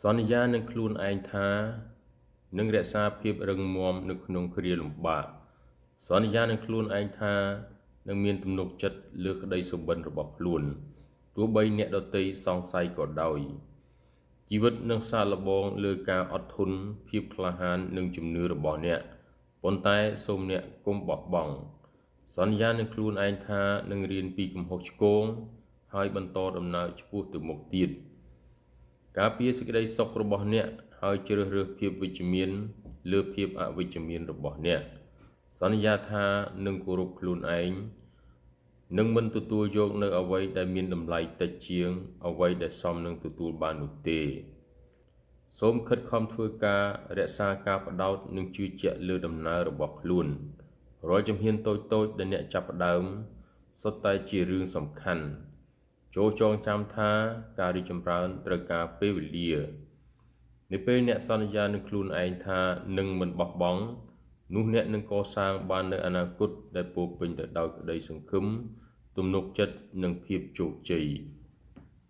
សន្យានឹងខ្លួនឯងថានឹងរក្សាភាពរឹងមាំនៅក្នុងគ្រាលំបាកសន្យានឹងខ្លួនឯងថានឹងមានទំនុកចិត្តលើក្តីសុបិនរបស់ខ្លួនទោះបីអ្នកដទៃសង្ស័យក៏ដោយជីវិតនឹងសាកល្បងលើការអត់ធន់ភាពក្លាហាននិងជំនឿរបស់អ្នកប៉ុន្តែសូមអ្នកកុំបោះបង់សន្យានឹងខ្លួនឯងថានឹងរៀនពីកំហុសឆ្គងហើយបន្តដំណើរឆ្ពោះទៅមុខទៀតការពារសេចក្តីសុខរបស់អ្នកហើយជ្រើសរើសភាពវិជ្ជមានលើភាពអវិជ្ជមានរបស់អ្នកសន្យាថានឹងគោរពខ្លួនឯងនឹងមិនទទួលយកនៅអ្វីដែលមានតម្លៃតិចជាងអ្វីដែលសមនឹងទទួលបាននោះទេសូមខិតខំធ្វើការរក្សាការផ្ដោតនិងជឿជាក់លើដំណើររបស់ខ្លួនរាល់ជំហានតូចៗដែលអ្នកចាប់ផ្ដើមសុទ្ធតែជារឿងសំខាន់ចូលចងចាំថាការរីកចម្រើនត្រូវការពេលវេលានៅពេលអ្នកសន្យានឹងខ្លួនឯងថានឹងមិនបោះបង់នោះអ្នកនឹងកសាងបាននូវអនាគតដែលពោរពេញទៅដោយក្តីសង្ឃឹមទំនុកចិត្តនិងភាពជោគជ័យ